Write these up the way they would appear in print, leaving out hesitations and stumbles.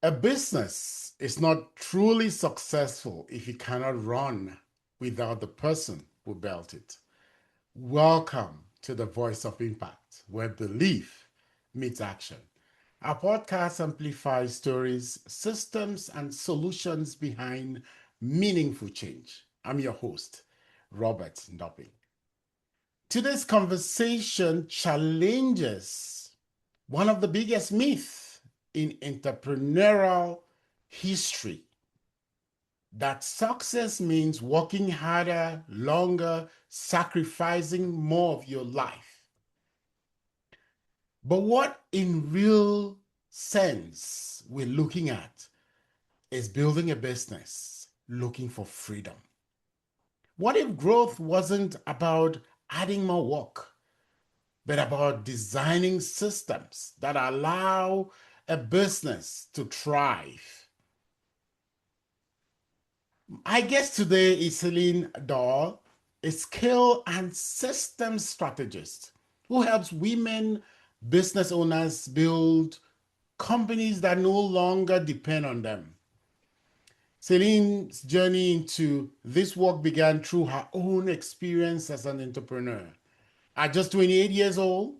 A business is not truly successful if it cannot run without the person who built it. Welcome to the Voice of Impact, where belief meets action. Our podcast amplifies stories, systems, and solutions behind meaningful change. I'm your host, Robert Ndoping. Today's conversation challenges one of the biggest myths in entrepreneurial history, that success means working harder, longer, sacrificing more of your life. But what in real sense we're looking at is building a business looking for freedom. What if growth wasn't about adding more work, but about designing systems that allow a business to thrive? My guest today is Sailynn Doyle, a scale and systems strategist who helps women business owners build companies that no longer depend on them. Sailyn's journey into this work began through her own experience as an entrepreneur. At just 28 years old,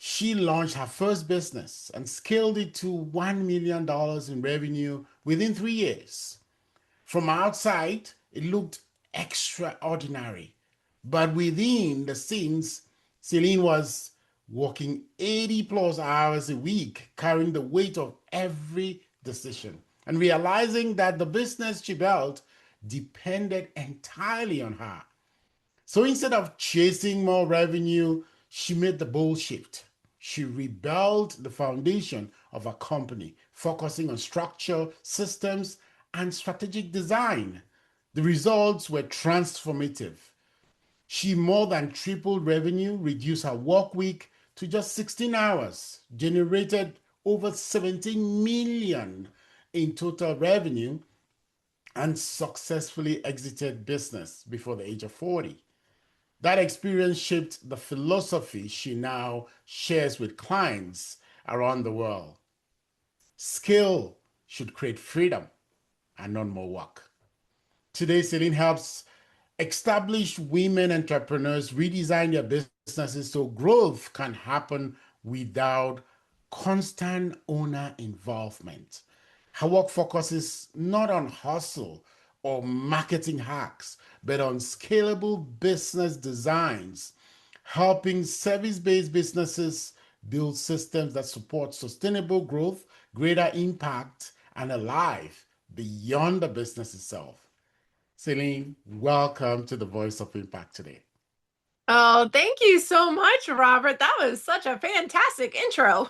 she launched her first business and scaled it to $1 million in revenue within 3 years. From outside, it looked extraordinary. But within the scenes, Sailynn was working 80 plus hours a week, carrying the weight of every decision, and realizing that the business she built depended entirely on her. So instead of chasing more revenue, she made the bold shift. She rebuilt the foundation of a company, focusing on structure, systems, and strategic design. The results were transformative. She more than tripled revenue, reduced her work week to just 16 hours, generated over 17 million in total revenue, and successfully exited business before the age of 40. That experience shaped the philosophy she now shares with clients around the world. Skill should create freedom and not more work. Today, Sailynn helps established women entrepreneurs redesign their businesses so growth can happen without constant owner involvement. Her work focuses not on hustle or marketing hacks, but on scalable business designs, helping service based businesses build systems that support sustainable growth, greater impact, and a life beyond the business itself. Sailynn, welcome to the Voice of Impact today. Oh, thank you so much, Robert. That was such a fantastic intro.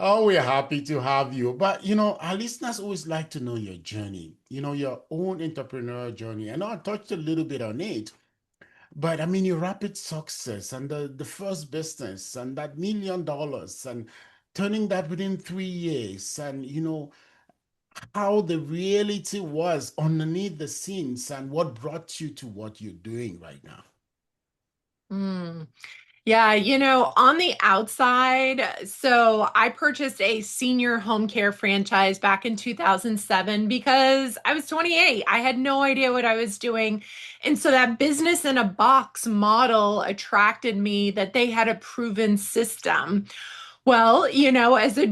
Oh, we're happy to have you. But, our listeners always like to know your journey, your own entrepreneurial journey. I know I touched a little bit on it, but I mean, your rapid success and the first business and that $1 million and turning that within 3 years and, how the reality was underneath the scenes and what brought you to what you're doing right now. Mm. Yeah, on the outside, so I purchased a senior home care franchise back in 2007 because I was 28. I had no idea what I was doing. And so that business in a box model attracted me that they had a proven system. Well, as a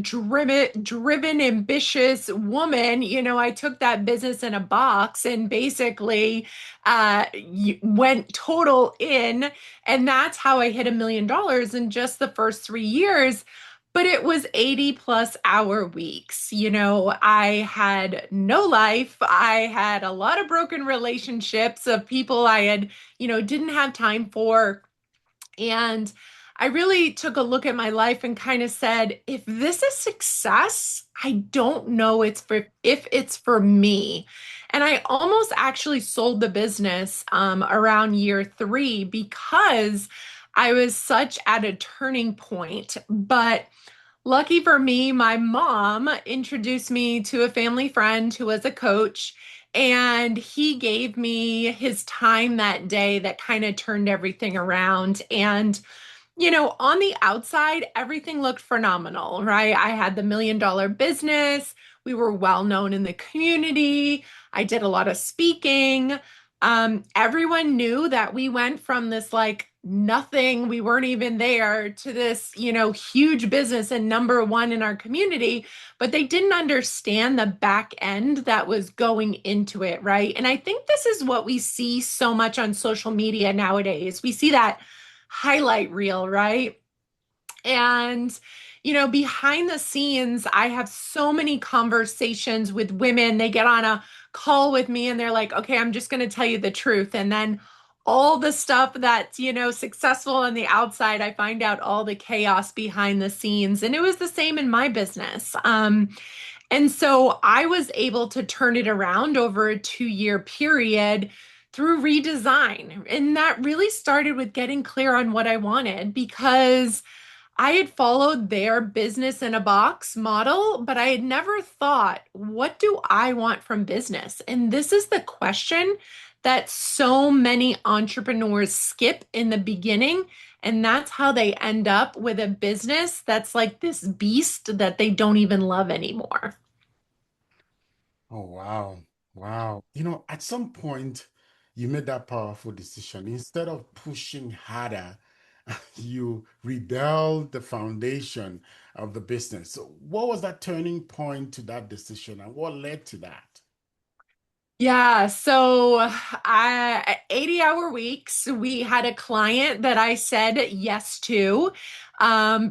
ambitious woman, I took that business in a box and basically went total in. And that's how I hit $1 million in just the first 3 years. But it was 80 plus hour weeks. I had no life. I had a lot of broken relationships of people I had, didn't have time for. And I really took a look at my life and kind of said, if this is success, I don't know if it's for me. And I almost actually sold the business around year 3 because I was such at a turning point. But lucky for me, my mom introduced me to a family friend who was a coach, and he gave me his time that day that kind of turned everything around. And On the outside, everything looked phenomenal, right? I had the $1 million business. We were well known in the community. I did a lot of speaking. Everyone knew that we went from this like nothing, we weren't even there, to this, huge business and number one in our community, but they didn't understand the back end that was going into it, right? And I think this is what we see so much on social media nowadays. We see that highlight reel, right? And, behind the scenes, I have so many conversations with women. They get on a call with me and they're like, okay, I'm just going to tell you the truth. And then all the stuff that's, successful on the outside, I find out all the chaos behind the scenes. And it was the same in my business. And so I was able to turn it around over a 2 year period through redesign. And that really started with getting clear on what I wanted because I had followed their business in a box model, but I had never thought, what do I want from business? And this is the question that so many entrepreneurs skip in the beginning. And that's how they end up with a business that's like this beast that they don't even love anymore. Oh, wow. Wow. At some point, you made that powerful decision. Instead of pushing harder, you rebuild the foundation of the business. So, what was that turning point to that decision, and what led to that? Yeah, so 80-hour weeks. We had a client that I said yes to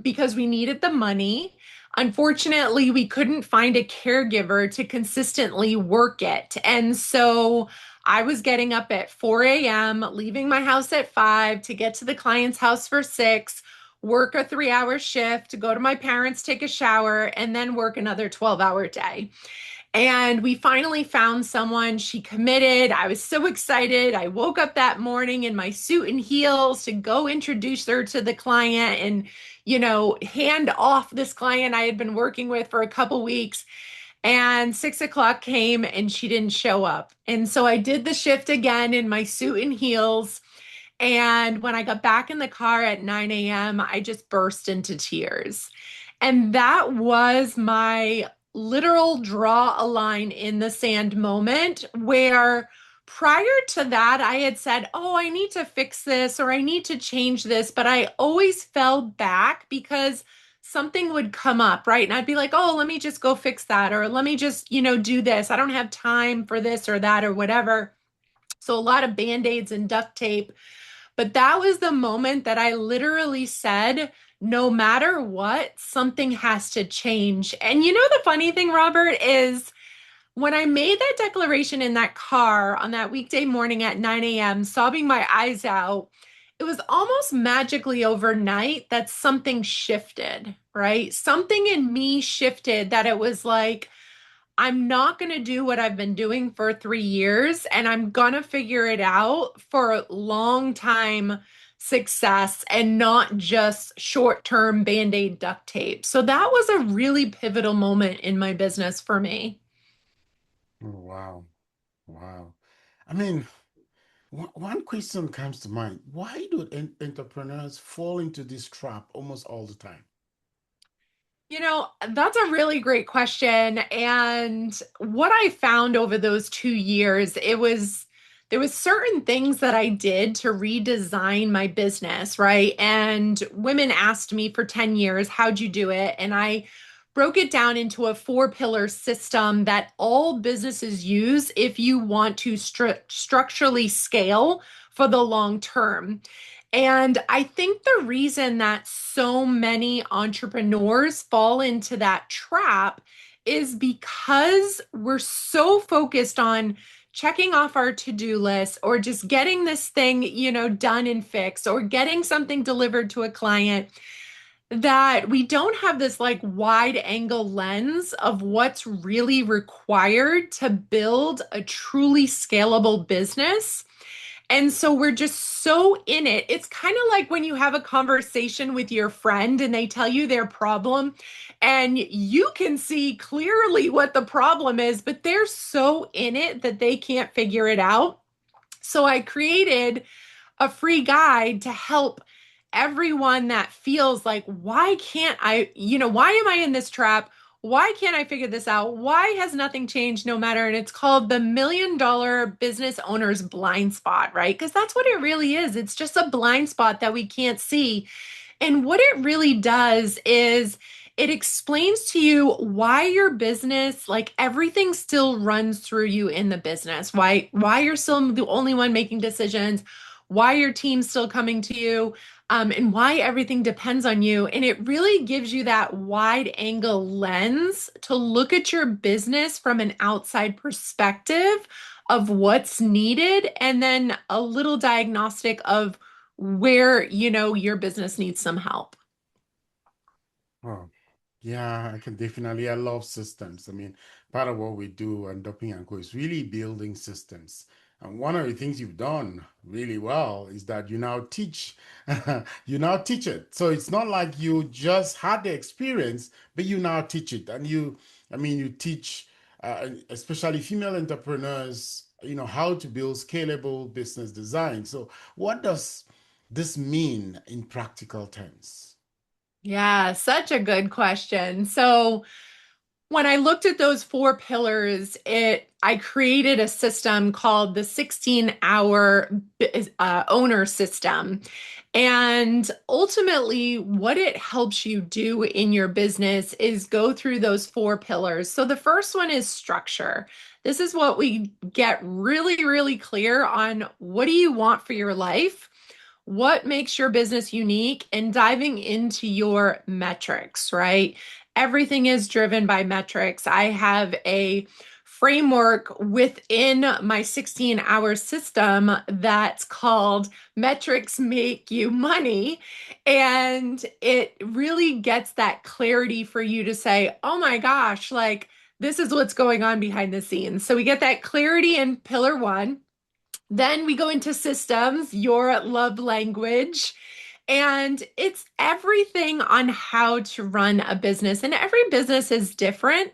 because we needed the money. Unfortunately, we couldn't find a caregiver to consistently work it. And so I was getting up at 4 a.m., leaving my house at 5 to get to the client's house for 6, work a 3-hour shift, go to my parents, take a shower, and then work another 12-hour day. And we finally found someone. She committed. I was so excited. I woke up that morning in my suit and heels to go introduce her to the client and, hand off this client I had been working with for a couple weeks. And 6 o'clock came and she didn't show up. And so I did the shift again in my suit and heels. And when I got back in the car at 9 a.m., I just burst into tears. And that was my literal draw a line in the sand moment where prior to that, I had said, oh, I need to fix this or I need to change this. But I always fell back because something would come up, right? And I'd be like, oh, let me just go fix that or let me just, do this. I don't have time for this or that or whatever. So a lot of band-aids and duct tape, but that was the moment that I literally said, no matter what, something has to change. And the funny thing, Robert, is when I made that declaration in that car on that weekday morning at 9 a.m., sobbing my eyes out, it was almost magically overnight that something shifted, right? Something in me shifted that it was like, I'm not going to do what I've been doing for 3 years, and I'm going to figure it out for long time success and not just short term band aid duct tape. So that was a really pivotal moment in my business for me. Oh, wow. Wow. I mean, one question comes to mind. Why do entrepreneurs fall into this trap almost all the time? That's a really great question. And what I found over those 2 years, there was certain things that I did to redesign my business, right? And women asked me for 10 years, how'd you do it? And I broke it down into a 4 pillar system that all businesses use if you want to structurally scale for the long term. And I think the reason that so many entrepreneurs fall into that trap is because we're so focused on checking off our to-do list or just getting this thing, done and fixed or getting something delivered to a client that we don't have this like wide angle lens of what's really required to build a truly scalable business. And so we're just so in it. It's kind of like when you have a conversation with your friend and they tell you their problem, and you can see clearly what the problem is, but they're so in it that they can't figure it out. So I created a free guide to help everyone that feels like, why can't I, why am I in this trap? Why can't I figure this out? Why has nothing changed no matter? And it's called the $1 million business owner's blind spot, right? Because that's what it really is. It's just a blind spot that we can't see. And what it really does is it explains to you why your business, like everything still runs through you in the business, why you're still the only one making decisions, why your team's still coming to you, and why everything depends on you. And it really gives you that wide angle lens to look at your business from an outside perspective of what's needed, and then a little diagnostic of where your business needs some help. Oh, yeah, I can definitely. I love systems. I mean, part of what we do and Ndoping and Co is really building systems. And one of the things you've done really well is that you now teach, you now teach it. So it's not like you just had the experience, but you now teach it. And I mean, you teach, especially female entrepreneurs, how to build scalable business design. So what does this mean in practical terms? Yeah, such a good question. So, when I looked at those four pillars, I created a system called the 16-hour owner system. And ultimately, what it helps you do in your business is go through those four pillars. So the first one is structure. This is what we get really, really clear on: what do you want for your life? What makes your business unique, and diving into your metrics, right? Everything is driven by metrics. I have a framework within my 16-hour system that's called Metrics Make You Money. And it really gets that clarity for you to say, oh my gosh, like this is what's going on behind the scenes. So we get that clarity in pillar one. Then we go into systems, your love language, and it's everything on how to run a business. And every business is different.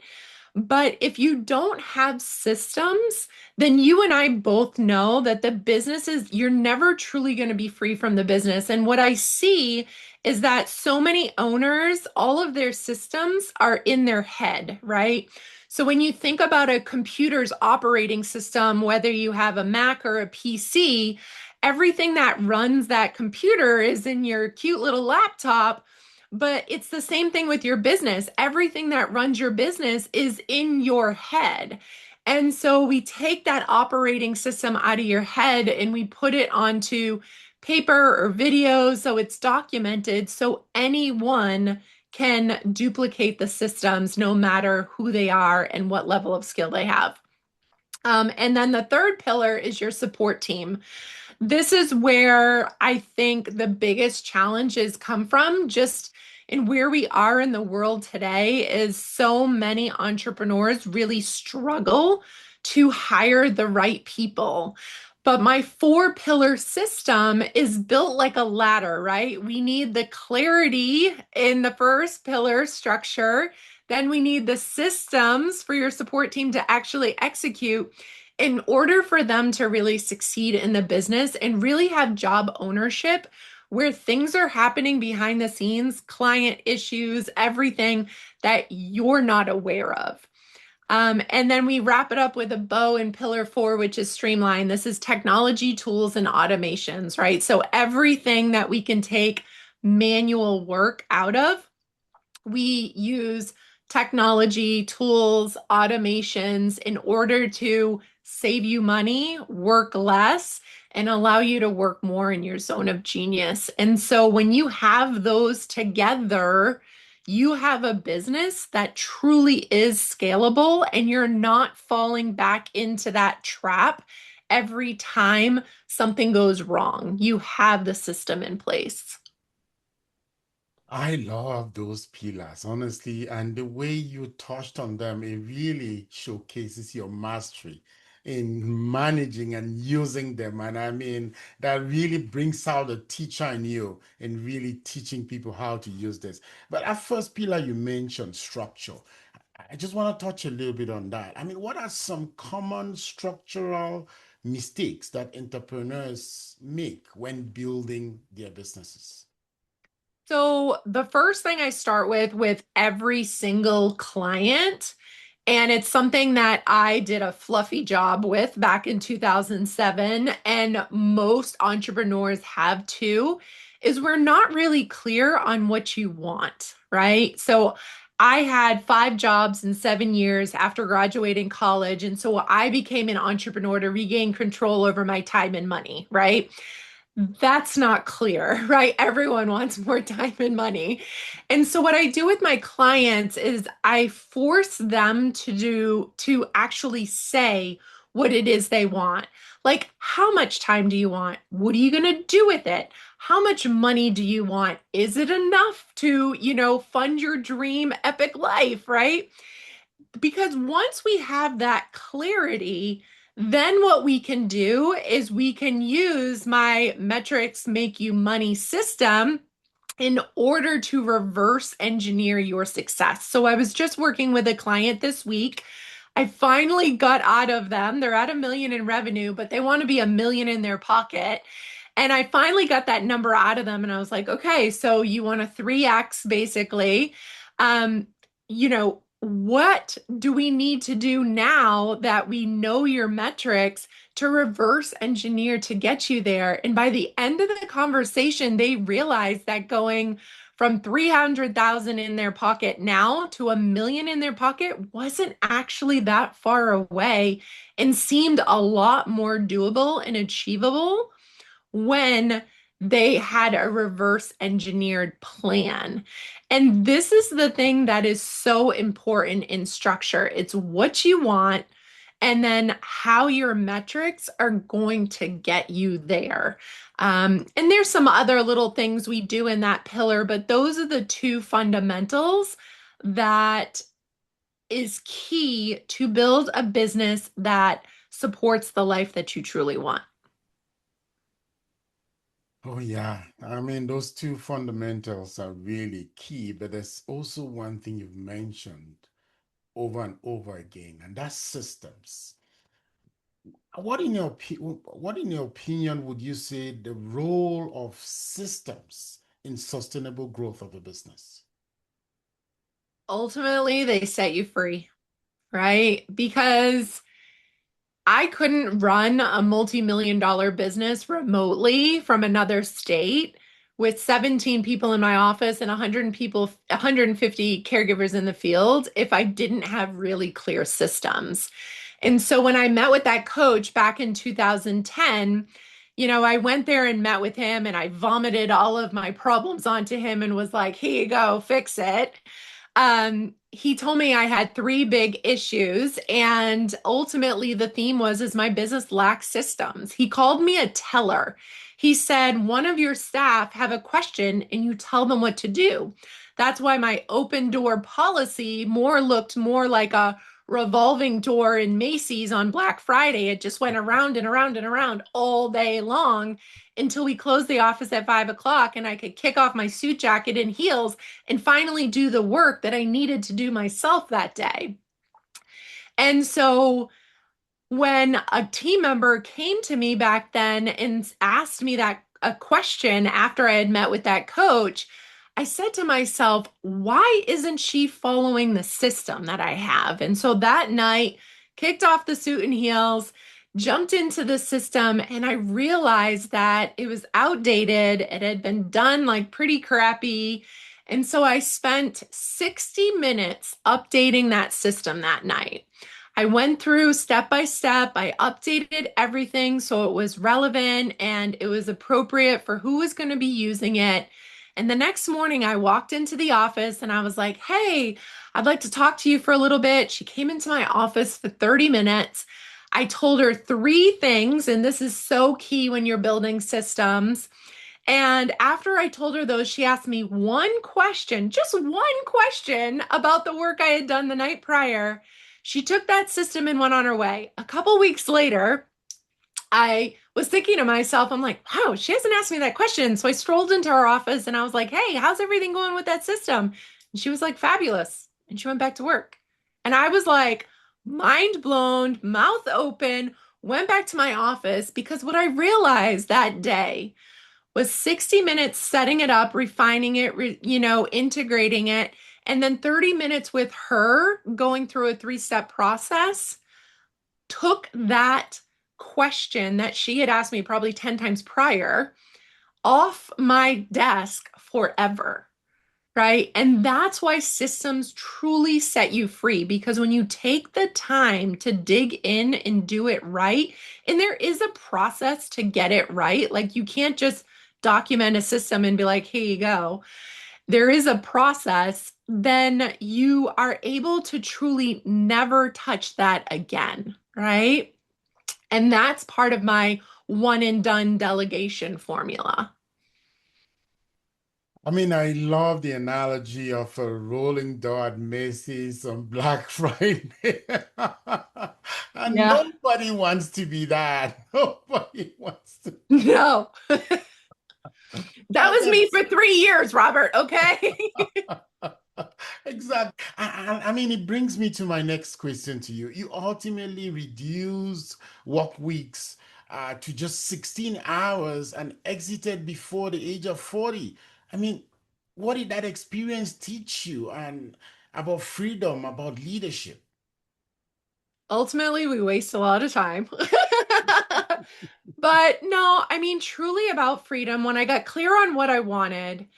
But if you don't have systems, then you and I both know that the business is, you're never truly going to be free from the business. And what I see is that so many owners, all of their systems are in their head, right? So when you think about a computer's operating system, whether you have a Mac or a PC, everything that runs that computer is in your cute little laptop. But it's the same thing with your business. Everything that runs your business is in your head. And so we take that operating system out of your head and we put it onto paper or video so it's documented so anyone can duplicate the systems no matter who they are and what level of skill they have. And then the third pillar is your support team. This is where I think the biggest challenges come from, just in where we are in the world today, is so many entrepreneurs really struggle to hire the right people. But my four pillar system is built like a ladder, right? We need the clarity in the first pillar structure. Then we need the systems for your support team to actually execute in order for them to really succeed in the business and really have job ownership, where things are happening behind the scenes, client issues, everything that you're not aware of. And then we wrap it up with a bow in pillar four, which is streamline. This is technology, tools, and automations, right? So everything that we can take manual work out of, we use technology, tools, automations in order to save you money, work less, and allow you to work more in your zone of genius. And so when you have those together, you have a business that truly is scalable, and you're not falling back into that trap every time something goes wrong. You have the system in place. I love those pillars, honestly, and the way you touched on them, it really showcases your mastery in managing and using them. And I mean, that really brings out the teacher in you and really teaching people how to use this. But that first pillar you mentioned, structure, I just want to touch a little bit on that. I mean, what are some common structural mistakes that entrepreneurs make when building their businesses? So the first thing I start with every single client, and it's something that I did a fluffy job with back in 2007, and most entrepreneurs have too, is we're not really clear on what you want, right? So I had 5 jobs in 7 years after graduating college, and so I became an entrepreneur to regain control over my time and money, right? That's not clear, right? Everyone wants more time and money. And so what I do with my clients is I force them to actually say what it is they want. Like, how much time do you want? What are you going to do with it? How much money do you want? Is it enough to, fund your dream epic life, right? Because once we have that clarity, then what we can do is we can use my metrics make you money system in order to reverse engineer your success. So I was just working with a client this week. I finally got out of them. They're at 1 million in revenue, but they want to be 1 million in their pocket. And I finally got that number out of them. And I was like, okay, so you want a 3x basically. Um, what do we need to do now that we know your metrics to reverse engineer to get you there? And by the end of the conversation, they realized that going from 300,000 in their pocket now to 1 million in their pocket wasn't actually that far away and seemed a lot more doable and achievable when they had a reverse engineered plan. And this is the thing that is so important in structure. It's what you want and then how your metrics are going to get you there. And there's some other little things we do in that pillar, but those are the two fundamentals that is key to build a business that supports the life that you truly want. Oh, yeah. I mean, those two fundamentals are really key, but there's also one thing you've mentioned over and over again, and that's systems. What in your opinion would you say the role of systems in sustainable growth of a business? Ultimately, they set you free, right? Because I couldn't run a multi-million dollar business remotely from another state with 17 people in my office and 150 caregivers in the field if I didn't have really clear systems. And so when I met with that coach back in 2010, I went there and met with him and I vomited all of my problems onto him and was like, here you go, fix it. He told me I had 3 big issues, and ultimately the theme was is my business lacks systems. He called me a teller. He said, one of your staff have a question and you tell them what to do. That's why my open door policy more looked more like a revolving door in Macy's on Black Friday. It just went around and around and around all day long until we closed the office at 5 o'clock and I could kick off my suit jacket and heels and finally do the work that I needed to do myself that day. And so when a team member came to me back then and asked me that a question after I had met with that coach, I said to myself, why isn't she following the system that I have? And so that night, kicked off the suit and heels, jumped into the system, and I realized that it was outdated. It had been done like pretty crappy. And so I spent 60 minutes updating that system that night. I went through step by step. I updated everything so it was relevant and it was appropriate for who was going to be using it. And the next morning, I walked into the office and I was like, hey, I'd like to talk to you for a little bit. She came into my office for 30 minutes. I told her 3 things, and this is so key when you're building systems. And after I told her those, she asked me one question, just one question about the work I had done the night prior. She took that system and went on her way. A couple weeks later, I was thinking to myself, I'm like, wow, she hasn't asked me that question. So I strolled into her office and I was like, hey, how's everything going with that system? And she was like, fabulous. And she went back to work. And I was like, mind blown, mouth open, went back to my office because what I realized that day was 60 minutes setting it up, refining it, integrating it, and then 30 minutes with her going through a three-step process. Took that question that she had asked me probably 10 times prior off my desk forever. Right. And that's why systems truly set you free because when you take the time to dig in and do it right, and there is a process to get it right, like you can't just document a system and be like, here you go. There is a process, then you are able to truly never touch that again. Right. And that's part of my one and done delegation formula. I mean, I love the analogy of a rolling door at Macy's on Black Friday. And Yeah. nobody wants to be that. Nobody wants to. No. That I was me guess for 3 years, Robert. Okay. exactly. I mean, it brings me to my next question to you. You ultimately reduced work weeks to just 16 hours and exited before the age of 40. I mean, what did that experience teach you and about freedom, about leadership? Ultimately, we waste a lot of time. But no, I mean, truly about freedom, when I got clear on what I wanted,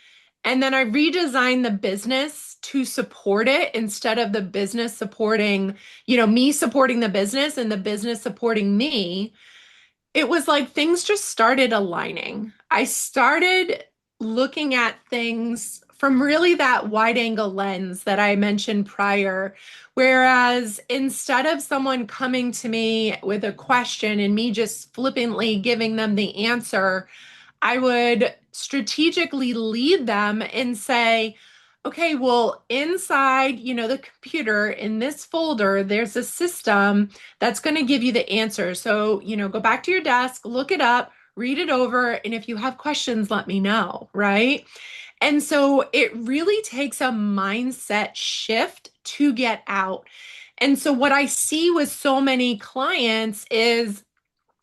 and then I redesigned the business to support it instead of the business supporting, me supporting the business and the business supporting me. It was like things just started aligning. I started looking at things from really that wide angle lens that I mentioned prior. Whereas instead of someone coming to me with a question and me just flippantly giving them the answer, I would strategically lead them and say, okay, well, inside, the computer in this folder, there's a system that's going to give you the answer. So, go back to your desk, look it up, read it over, and if you have questions, let me know, right? And so it really takes a mindset shift to get out. And so what I see with so many clients is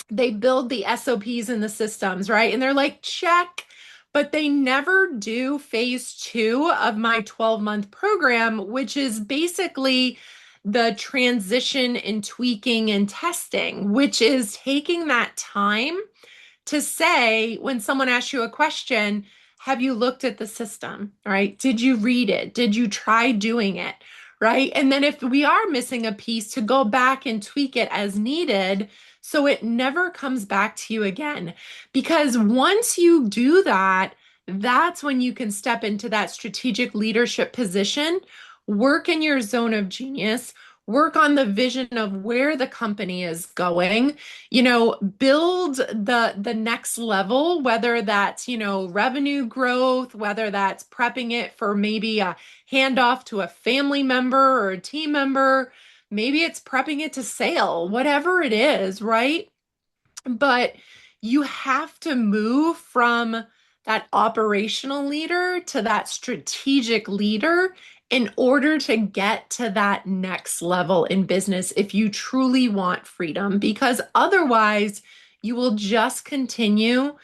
they build the SOPs and the systems, right? And they're like, check, but they never do phase two of my 12-month program, which is basically the transition and tweaking and testing, which is taking that time to say when someone asks you a question, have you looked at the system? Right? Did you read it? Did you try doing it? Right? And then if we are missing a piece, to go back and tweak it as needed so it never comes back to you again. Because once you do that, that's when you can step into that strategic leadership position, work in your zone of genius, work on the vision of where the company is going, build the next level, whether that's, revenue growth, whether that's prepping it for maybe a handoff to a family member or a team member, maybe it's prepping it to sale, whatever it is, right? But you have to move from that operational leader to that strategic leader in order to get to that next level in business if you truly want freedom, because otherwise you will just continue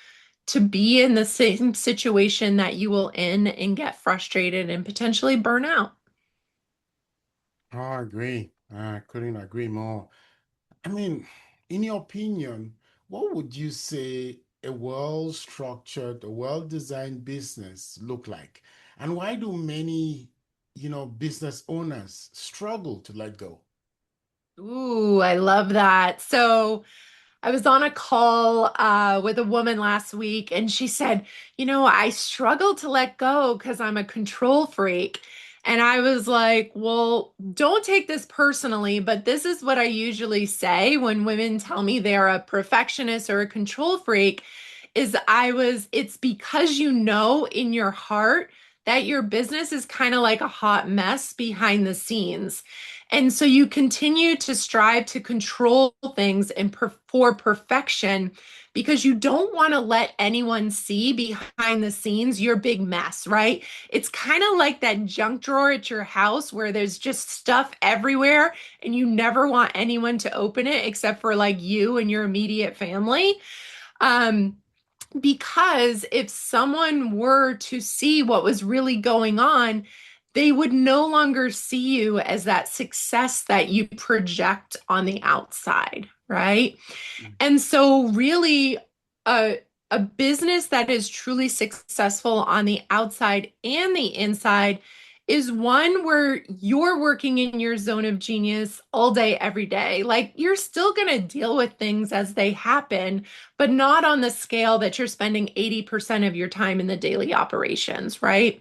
to be in the same situation that you will in and get frustrated and potentially burn out. Oh, I agree. I couldn't agree more. I mean, in your opinion, what would you say a well-structured, a well-designed business look like? And why do many, business owners struggle to let go? Ooh, I love that. So, I was on a call with a woman last week, and she said, I struggle to let go because I'm a control freak. And I was like, well, don't take this personally, but this is what I usually say when women tell me they're a perfectionist or a control freak it's because in your heart that your business is kind of like a hot mess behind the scenes. And so you continue to strive to control things and for perfection because you don't want to let anyone see behind the scenes your big mess, right? It's kind of like that junk drawer at your house where there's just stuff everywhere and you never want anyone to open it except for like you and your immediate family. Um, Because if someone were to see what was really going on, they would no longer see you as that success that you project on the outside, right? And so, really, a, a business that is truly successful on the outside and the inside is one where you're working in your zone of genius all day, every day. Like you're still going to deal with things as they happen, but not on the scale that you're spending 80% of your time in the daily operations, right?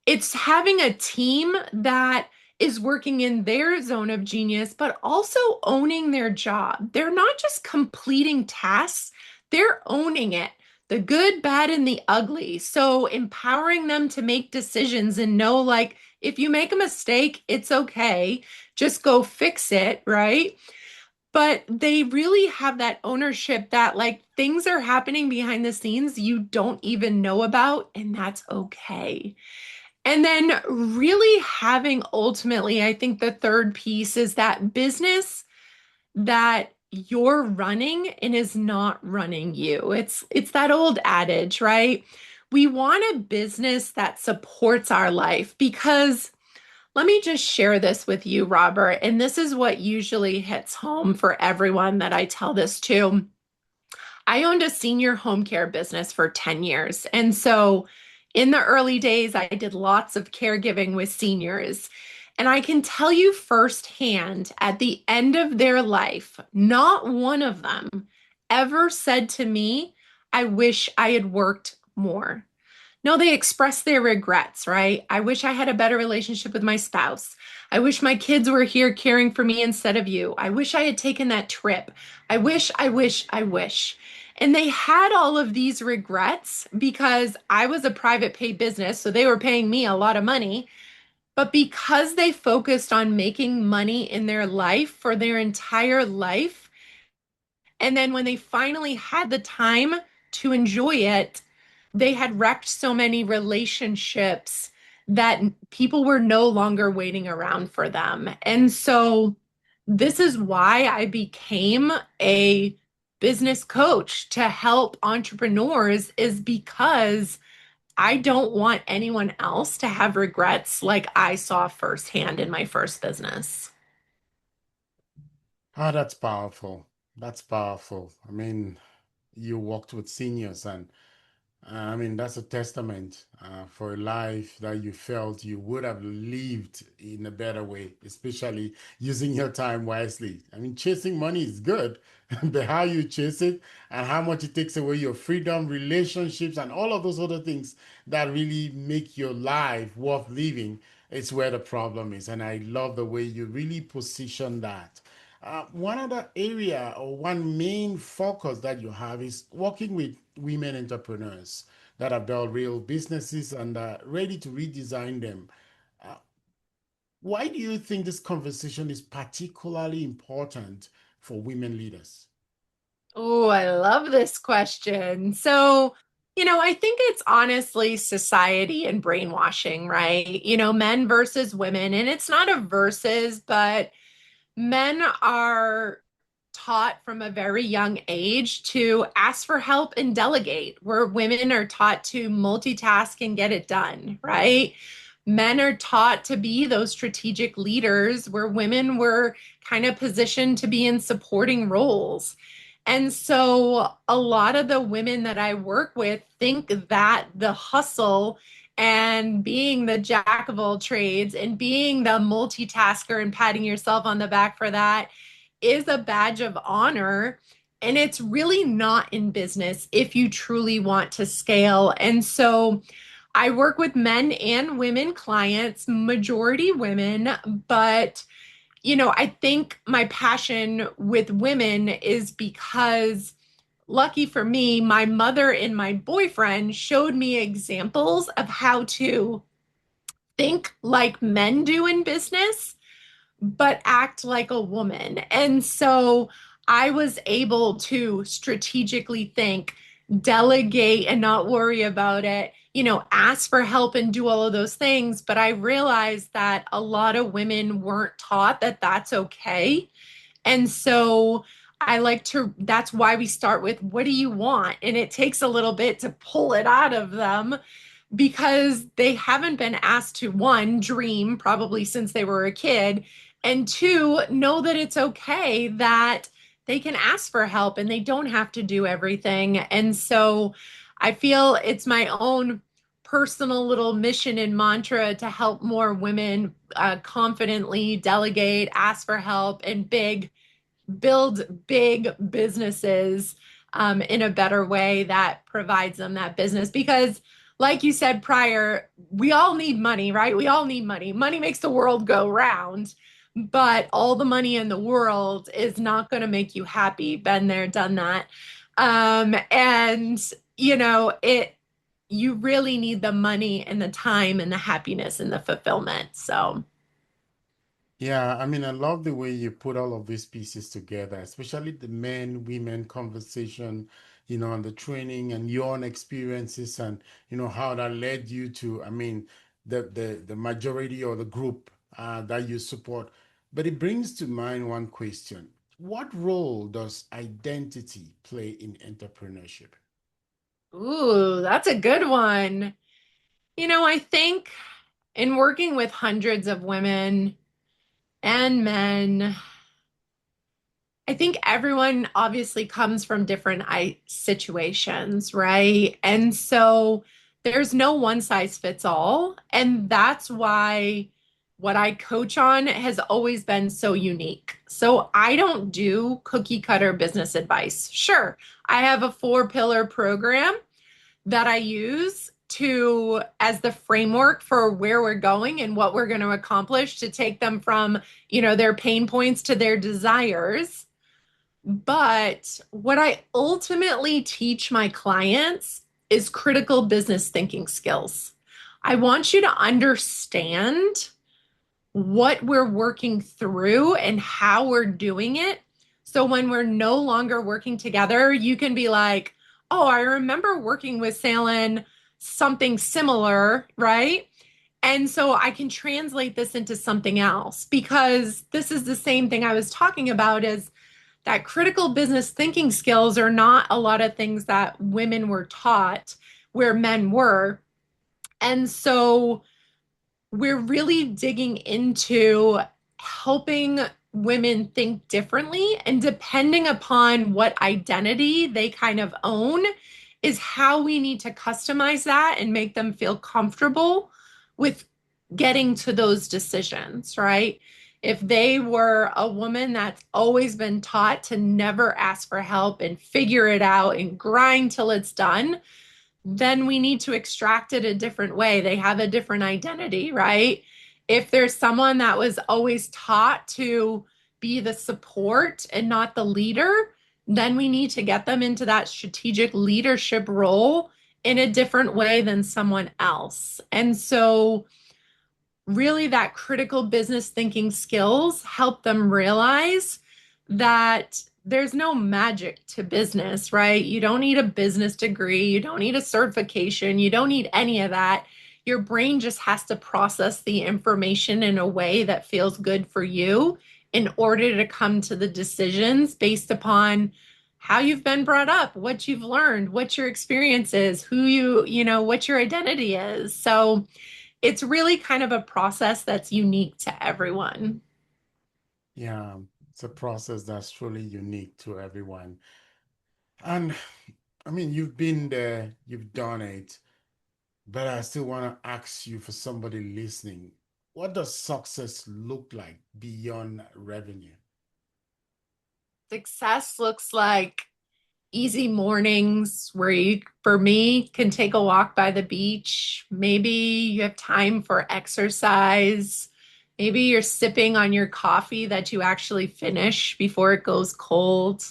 It's having a team that is working in their zone of genius, but also owning their job. They're not just completing tasks, they're owning it. The good, bad, and the ugly. So empowering them to make decisions and know, like, if you make a mistake, it's okay. Just go fix it, right? But they really have that ownership that, like, things are happening behind the scenes you don't even know about, and that's okay. And then really having ultimately, I think the third piece is that business that you're running and is not running you. It's that old adage, right? We want a business that supports our life because let me just share this with you, Robert, and this is what usually hits home for everyone that I tell this to. I owned a senior home care business for 10 years. And so in the early days, I did lots of caregiving with seniors. And I can tell you firsthand, at the end of their life, not one of them ever said to me, I wish I had worked more. No, they express their regrets, right? I wish I had a better relationship with my spouse. I wish my kids were here caring for me instead of you. I wish I had taken that trip. I wish. And they had all of these regrets because I was a private pay business, so they were paying me a lot of money. But because they focused on making money in their life for their entire life, and then when they finally had the time to enjoy it, they had wrecked so many relationships that people were no longer waiting around for them. And so this is why I became a business coach to help entrepreneurs is because I don't want anyone else to have regrets like I saw firsthand in my first business. Ah, that's powerful. That's powerful. I mean, you worked with seniors, and I mean, that's a testament for a life that you felt you would have lived in a better way, especially using your time wisely. I mean, chasing money is good, but how you chase it and how much it takes away your freedom, relationships, and all of those other things that really make your life worth living, it's where the problem is. And I love the way you really position that. One other area or one main focus that you have is working with women entrepreneurs that have built real businesses and are ready to redesign them. Uh, why do you think this conversation is particularly important for women leaders? Oh, I love this question. So, I think it's honestly society and brainwashing, right? Men versus women. And it's not a versus, but men are taught from a very young age to ask for help and delegate, where women are taught to multitask and get it done, right? Men are taught to be those strategic leaders, where women were kind of positioned to be in supporting roles. And so a lot of the women that I work with think that the hustle and being the jack of all trades and being the multitasker and patting yourself on the back for that is a badge of honor. And it's really not in business if you truly want to scale. And so I work with men and women clients, majority women, but I think my passion with women is because, lucky for me, my mother and my boyfriend showed me examples of how to think like men do in business, but act like a woman. And so I was able to strategically think, delegate, and not worry about it, ask for help and do all of those things. But I realized that a lot of women weren't taught that that's okay. And so I like to, that's why we start with, what do you want? And it takes a little bit to pull it out of them because they haven't been asked to, one, dream probably since they were a kid, and two, know that it's okay that they can ask for help and they don't have to do everything. And so I feel it's my own personal little mission and mantra to help more women confidently delegate, ask for help, and build big businesses in a better way that provides them that business. Because, like you said prior, we all need money, right? We all need money. Money makes the world go round, but all the money in the world is not going to make you happy. Been there, done that. And, it, you really need the money and the time and the happiness and the fulfillment. So, Yeah, I mean, I love the way you put all of these pieces together, especially the men, women conversation, and the training and your own experiences and, how that led you to, I mean, the majority or the group that you support. But it brings to mind one question. What role does identity play in entrepreneurship? ooh, that's a good one. I think in working with hundreds of women and men, I think everyone obviously comes from different situations, right? And so there's no one size fits all. And that's why what I coach on has always been so unique. So I don't do cookie cutter business advice. Sure, I have a four-pillar program that I use to as the framework for where we're going and what we're going to accomplish to take them from, their pain points to their desires. But what I ultimately teach my clients is critical business thinking skills. I want you to understand what we're working through and how we're doing it. So when we're no longer working together, you can be like, oh, I remember working with Sailynn, something similar, right? And so I can translate this into something else because this is the same thing I was talking about is that critical business thinking skills are not a lot of things that women were taught where men were. And so we're really digging into helping women think differently and depending upon what identity they kind of own is how we need to customize that and make them feel comfortable with getting to those decisions, right? If they were a woman that's always been taught to never ask for help and figure it out and grind till it's done, then we need to extract it a different way. They have a different identity, right? If there's someone that was always taught to be the support and not the leader, then we need to get them into that strategic leadership role in a different way than someone else. And so, really, that critical business thinking skills help them realize that there's no magic to business, right? You don't need a business degree, you don't need a certification, you don't need any of that. Your brain just has to process the information in a way that feels good for you in order to come to the decisions based upon how you've been brought up, what you've learned, what your experience is, what your identity is. So it's really kind of a process that's unique to everyone. Yeah, it's a process that's truly unique to everyone. And I mean, you've been there, you've done it. But I still want to ask you for somebody listening, what does success look like beyond revenue? Success looks like easy mornings where you, for me, can take a walk by the beach. Maybe you have time for exercise. Maybe you're sipping on your coffee that you actually finish before it goes cold.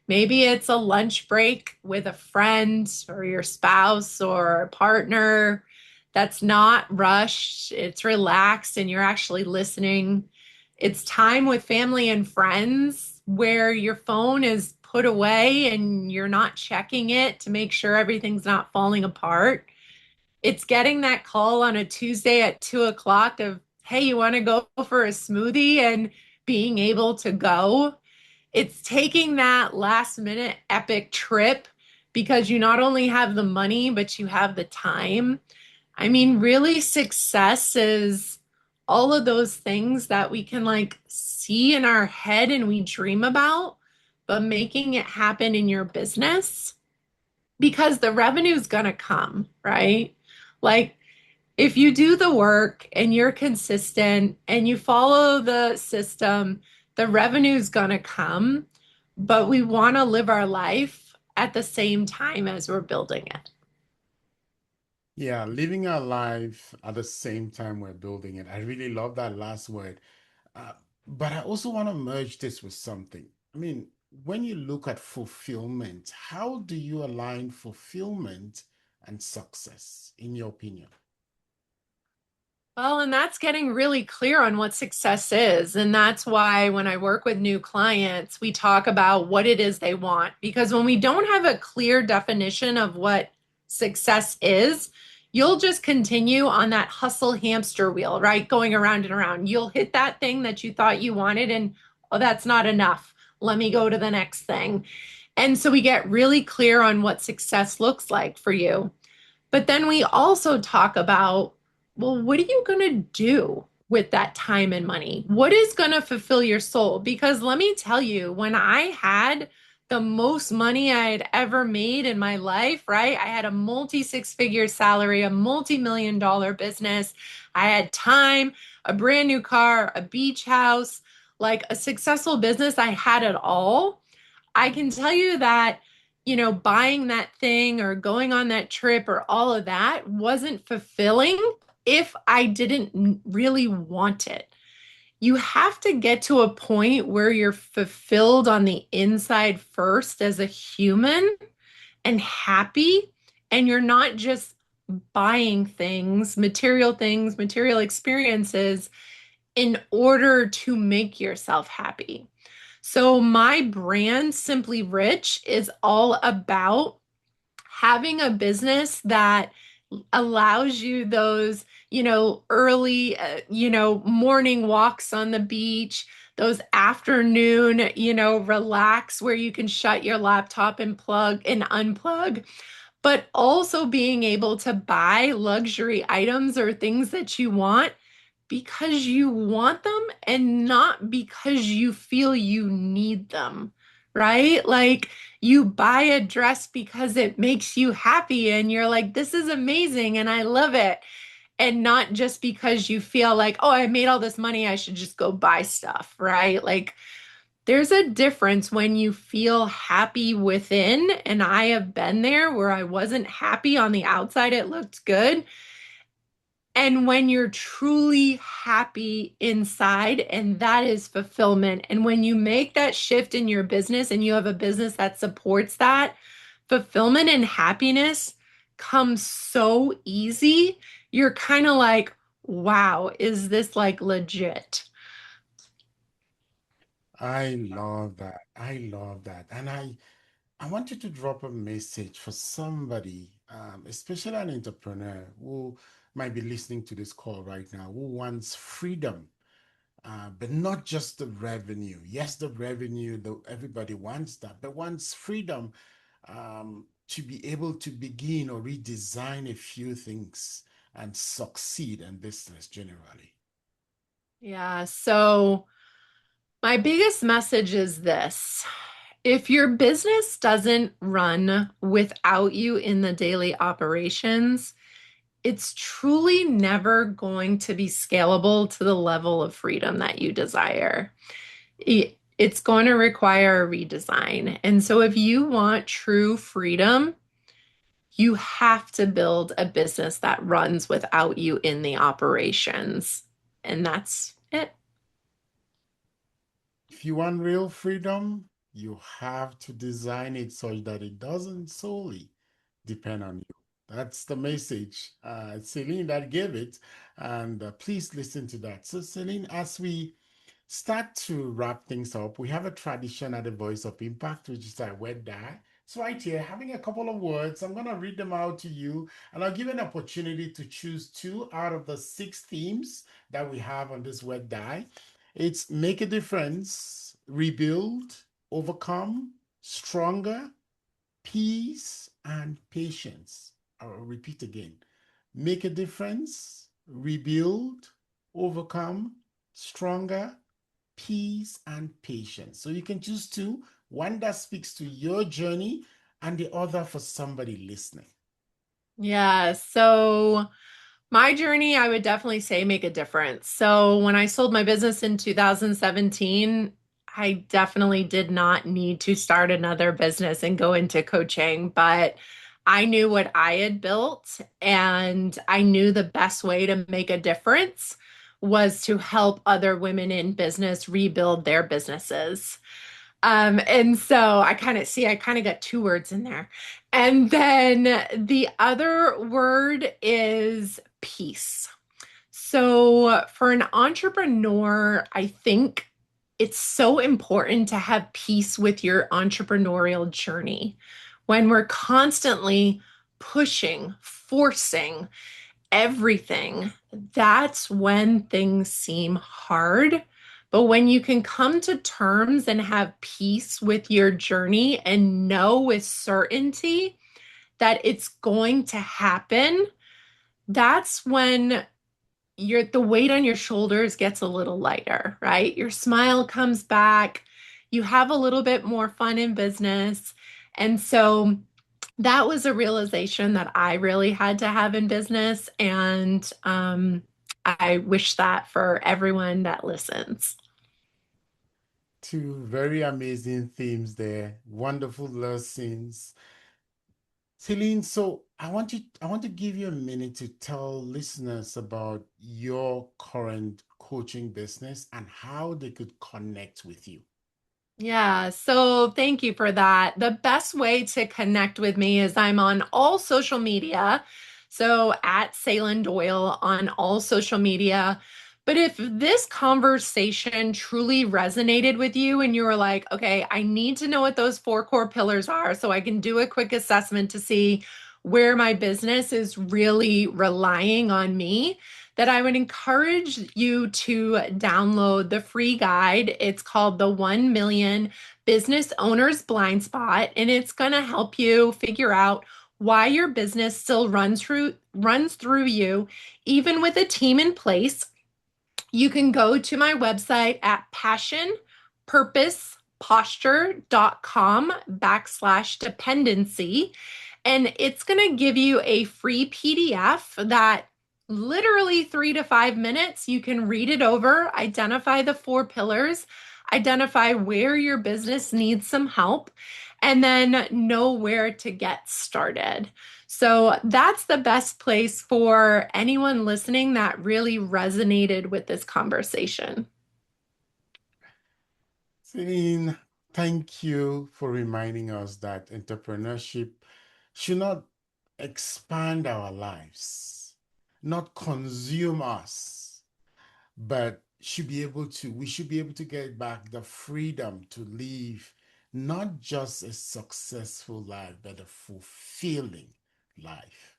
Maybe it's a lunch break with a friend or your spouse or a partner that's not rushed. It's relaxed and you're actually listening. It's time with family and friends where your phone is put away and you're not checking it to make sure everything's not falling apart. It's getting that call on a Tuesday at 2 o'clock of, hey, you want to go for a smoothie and being able to go. It's taking that last minute epic trip because you not only have the money, but you have the time. I mean, really, success is all of those things that we can like see in our head and we dream about, but making it happen in your business because the revenue is going to come, right? Like, if you do the work and you're consistent and you follow the system, the revenue is going to come, but we want to live our life at the same time as we're building it. Yeah, living our life at the same time we're building it. I really love that last word. Uh, but I also want to merge this with something. I mean, when you look at fulfillment, how do you align fulfillment and success, in your opinion? Well, and that's getting really clear on what success is. And that's why when I work with new clients, we talk about what it is they want. Because when we don't have a clear definition of what success is, you'll just continue on that hustle hamster wheel, right? Going around and around. You'll hit that thing that you thought you wanted, and oh, that's not enough. Let me go to the next thing. And so we get really clear on what success looks like for you. But then we also talk about, well, what are you going to do with that time and money? What is going to fulfill your soul? Because let me tell you, when I had the most money I had ever made in my life, right? I had a multi six figure salary, a multi-million dollar business. I had time, a brand new car, a beach house, like a successful business. I had it all. I can tell you that, buying that thing or going on that trip or all of that wasn't fulfilling if I didn't really want it. You have to get to a point where you're fulfilled on the inside first as a human and happy, and you're not just buying things, material experiences in order to make yourself happy. So my brand, Simply Rich, is all about having a business that allows you those, early, morning walks on the beach, those afternoon, relax where you can shut your laptop and plug and unplug, but also being able to buy luxury items or things that you want because you want them and not because you feel you need them, right? Like you buy a dress because it makes you happy and you're like, this is amazing and I love it. And not just because you feel like, oh, I made all this money, I should just go buy stuff, right? Like there's a difference when you feel happy within. And I have been there where I wasn't happy on the outside, it looked good, and when you're truly happy inside, and that is fulfillment. And when you make that shift in your business and you have a business that supports that, fulfillment and happiness comes so easy. You're kind of like, wow, is this like legit? I love that. I love that. And I want you to drop a message for somebody, especially an entrepreneur who might be listening to this call right now, who wants freedom, but not just the revenue. Yes, the revenue, everybody wants that, but wants freedom to be able to begin or redesign a few things and succeed in business generally. Yeah. So, my biggest message is this. If your business doesn't run without you in the daily operations, it's truly never going to be scalable to the level of freedom that you desire. It's going to require a redesign. And so, if you want true freedom, you have to build a business that runs without you in the operations. And that's it. If you want real freedom, you have to design it such that it doesn't solely depend on you. That's the message. Sailynn that gave it, and please listen to that. So, Sailynn, as we start to wrap things up, we have a tradition at the Voice of Impact, which is our word die. So, right here, having a couple of words, I'm going to read them out to you, and I'll give you an opportunity to choose two out of the six themes that we have on this word die. It's make a difference, rebuild, overcome, stronger, peace, and patience. I'll repeat again. Make a difference, rebuild, overcome, stronger, peace, and patience. So you can choose two, one that speaks to your journey and the other for somebody listening. Yeah. So my journey, I would definitely say make a difference. So when I sold my business in 2017, I definitely did not need to start another business and go into coaching, but I knew what I had built and I knew the best way to make a difference was to help other women in business rebuild their businesses. And so I kind of got two words in there. And then the other word is peace. So for an entrepreneur, I think it's so important to have peace with your entrepreneurial journey. When we're constantly pushing, forcing, everything, that's when things seem hard. But when you can come to terms and have peace with your journey and know with certainty that it's going to happen, that's when the weight on your shoulders gets a little lighter, right? Your smile comes back, you have a little bit more fun in business. And so that was a realization that I really had to have in business. And I wish that for everyone that listens. Two very amazing themes there, wonderful lessons. Sailynn, so I want to give you a minute to tell listeners about your current coaching business and how they could connect with you. Yeah, so thank you for that. The best way to connect with me is I'm on all social media. So at Sailynn Doyle on all social media. But if this conversation truly resonated with you and you were like, okay, I need to know what those four core pillars are so I can do a quick assessment to see where my business is really relying on me, that I would encourage you to download the free guide. It's called the 1 Million Business Owners Blind Spot, and it's going to help you figure out why your business still runs through you even with a team in place. You can go to my website at passionpurposeposture.com/dependency. And it's going to give you a free PDF that literally 3 to 5 minutes, you can read it over, identify the four pillars, identify where your business needs some help, and then know where to get started. So that's the best place for anyone listening that really resonated with this conversation. Celine, thank you for reminding us that entrepreneurship should not expand our lives, not consume us, but we should be able to get back the freedom to live not just a successful life, but a fulfilling life.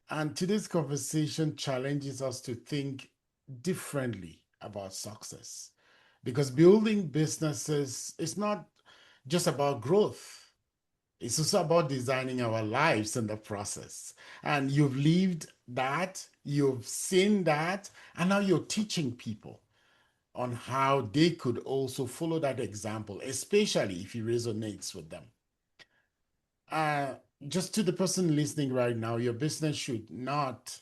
And today's conversation challenges us to think differently about success because building businesses is not just about growth. It's also about designing our lives in the process. And you've lived that, you've seen that, and now you're teaching people on how they could also follow that example, especially if it resonates with them. Uh, just to the person listening right now, your business should not,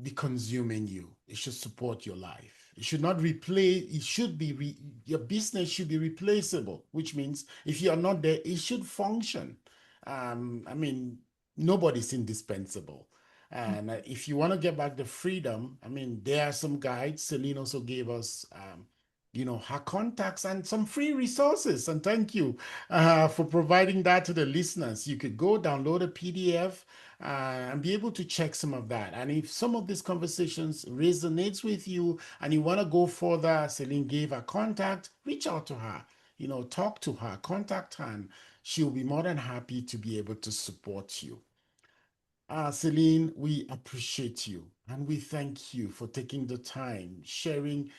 be consuming you. It should support your life. It should not replace, it should be, your business should be replaceable, which means if you are not there, it should function. I mean, nobody's indispensable. And if you want to get back the freedom, I mean, there are some guides. Sailynn also gave us, her contacts and some free resources. And thank you for providing that to the listeners. You could go download a PDF and be able to check some of that. And if some of these conversations resonates with you and you want to go further, Sailynn gave her contact, reach out to her, talk to her, contact her, and she'll be more than happy to be able to support you. Sailynn, we appreciate you and we thank you for taking the time, sharing,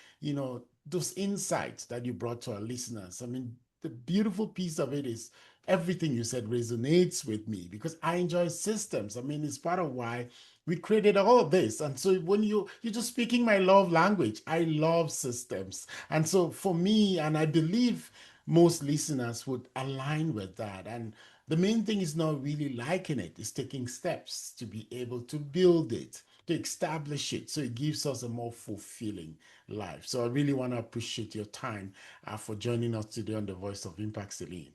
those insights that you brought to our listeners. I mean, the beautiful piece of it is everything you said resonates with me because I enjoy systems. I mean, it's part of why we created all of this. And so when you're just speaking my love language, I love systems. And so for me, and I believe most listeners would align with that. And the main thing is not really liking it, it's taking steps to be able to build it, to establish it, so it gives us a more fulfilling life. So I really want to appreciate your time for joining us today on the Voice of Impact, Sailynn.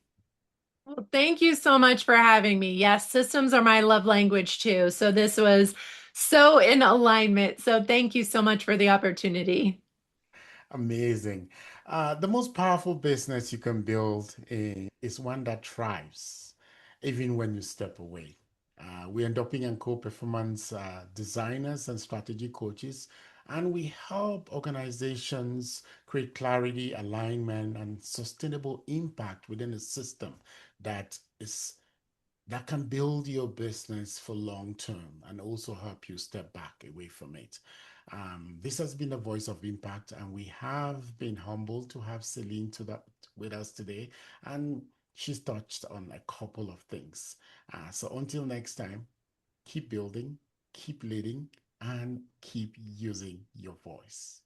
Well, thank you so much for having me. Yes, systems are my love language too. So this was so in alignment. So thank you so much for the opportunity. Amazing. The most powerful business you can build is one that thrives, even when you step away. We are Ndoping and Co-Performance designers and strategy coaches, and we help organizations create clarity, alignment, and sustainable impact within a system that is that can build your business for long term and also help you step back away from it. This has been the Voice of Impact, and we have been humbled to have Sailynn with us today, and she's touched on a couple of things. So until next time, keep building, keep leading, and keep using your voice.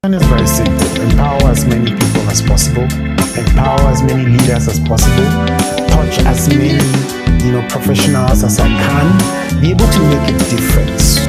And it's very simple. Empower as many people as possible. Empower as many leaders as possible. Touch as many, professionals as I can. Be able to make a difference.